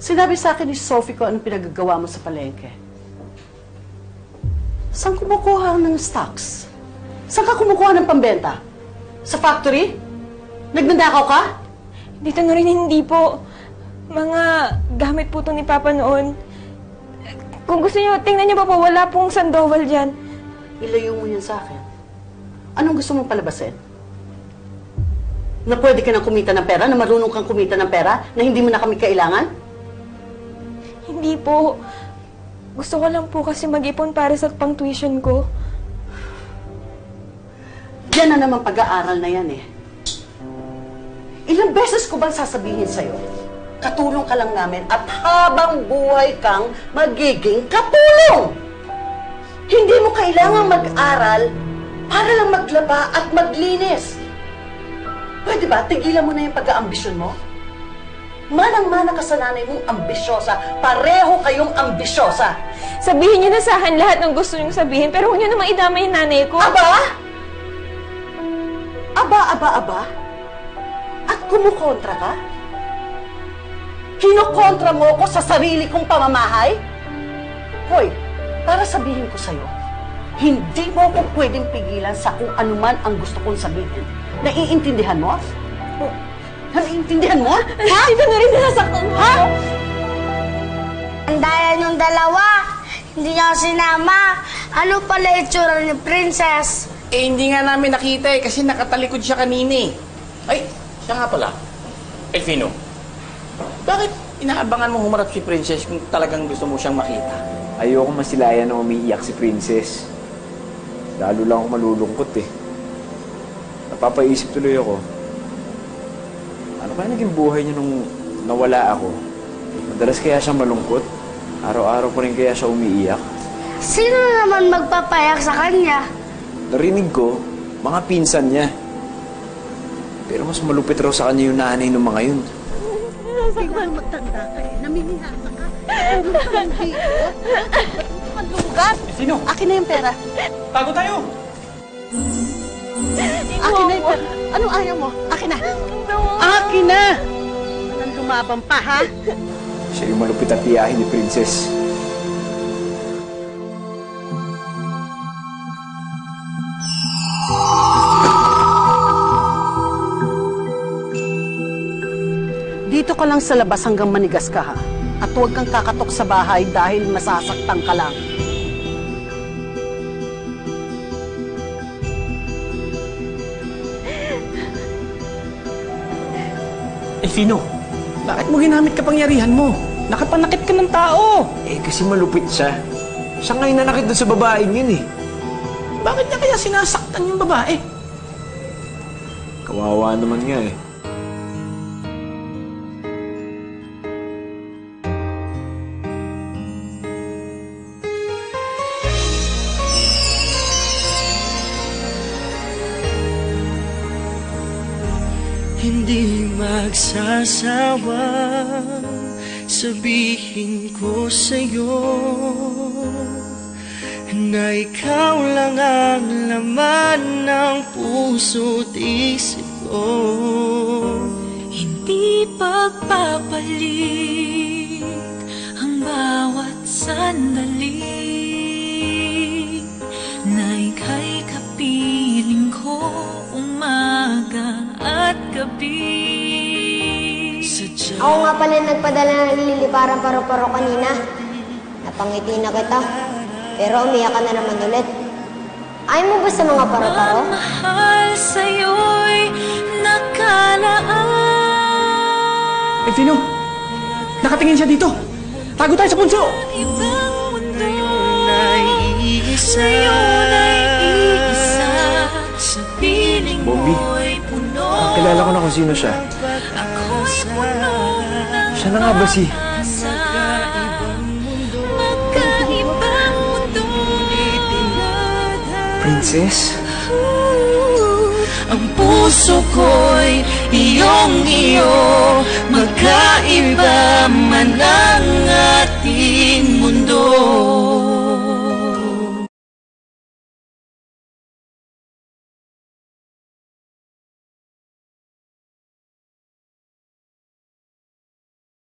Sinabi sa akin ni Sophie ko anong pinagagawa mo sa palengke. Saan kumukuha ng stocks? Saan ka kumukuha ng pambenta? Sa factory? Nagnanakaw ka? Dito na rin hindi po. Mga gamit po ito ni Papa noon. Kung gusto niyo, tingnan niyo pa po, wala pong Sandoval dyan. Ilayo mo yan sa akin. Anong gusto mong palabasin? Na pwede ka nang kumita ng pera? Na marunong kang kumita ng pera? Na hindi mo na kami kailangan? Hindi po. Gusto ko lang po kasi mag-ipon para sa pang-tuition ko. Yan na naman pag-aaral na yan eh. Ilang beses ko bang sasabihin sa'yo? Katulong ka lang namin at habang buhay kang magiging katulong! Hindi mo kailangang mag-aral para lang maglaba at maglinis. Pwede ba, tigilan mo na yung pag-aambisyon mo? Manang-mana ka sa nanay mong ambisyosa. Pareho kayong ambisyosa. Sabihin niyo na sa akin lahat ng gusto niyong sabihin, pero huwag niyo naman idama yung nanay ko. Aba? Aba? At kumukontra ka? Kinukontra mo ko sa sarili kong pamamahay? Hoy, para sabihin ko sa'yo, hindi mo ko pwedeng pigilan sa kung anuman ang gusto kong sabihin. Naiintindihan mo? Naiintindihan mo? Ha? Dito na rin nasasaktan mo. Ha? Ang daya niyong dalawa, hindi niya sinama. Ano pala itsura ni Princess? Eh, hindi nga namin nakita eh, kasi nakatalikod siya kanina eh. Ay, siya nga pala. Elfino, bakit inaabangan mo humarap si Princess kung talagang gusto mo siyang makita? Ayoko masilayan na umiiyak si Princess. Lalo lang ako malulungkot eh. Napapaisip tuloy ako. Ano kaya naging buhay niya nung nawala ako? Madalas kaya siya malungkot? Araw-araw pa rin kaya siya umiiyak? Sino naman magpapayak sa kanya? Narinig ko, mga pinsan niya. Pero mas malupit raw sa kanya yung nanay ng mga yun. Tingnan magtanda ka eh. Namimihasa ka. Ano pa hindi? Malugat! Sino? Akin na yung pera. Tago tayo! Akin na yung pera. Anong ayaw mo? Akin na. Akin na! Anong lumabang pa, ha? Siya yung malupit at tiyahin ni Princess. Dito ka lang sa labas hanggang manigas ka, ha? At huwag kang kakatok sa bahay dahil masasaktan ka lang. Elfino, bakit mo ginamit kapangyarihan mo? Nakapanakit ka ng tao! Eh, kasi malupit siya. Siya nga yung nanakit doon sa babaeng yun eh. Bakit niya kaya sinasaktan yung babae? Kawawa naman nga eh. Hindi magsasawa, sabihin ko sa'yo na ikaw lang ang laman ng puso't isip ko. Hindi pagpapalit ang bawat sandali na ika'y kapiling ko umaga at gabi. Ako nga pala nagpadala ng liliparang paro-paro kanina. Napangiti na kita, pero umiyak ka na naman ulit. Ayaw mo ba sa mga paro-paro? Ang mahal sa'yo'y nakalaan. Elfino, nakatingin siya dito. Tago tayo sa punso! Ibang mundo naiisa, ngayon ay iisa. Sa piling Bobby, mo'y puno. kilala ko na kung sino siya. Ako'y puno ng Siya na nga ba si... pag-asa. Magkaibang mundo. Princess? Ang puso ko'y iyong-iyo. Magkaiba man ang ating mundo.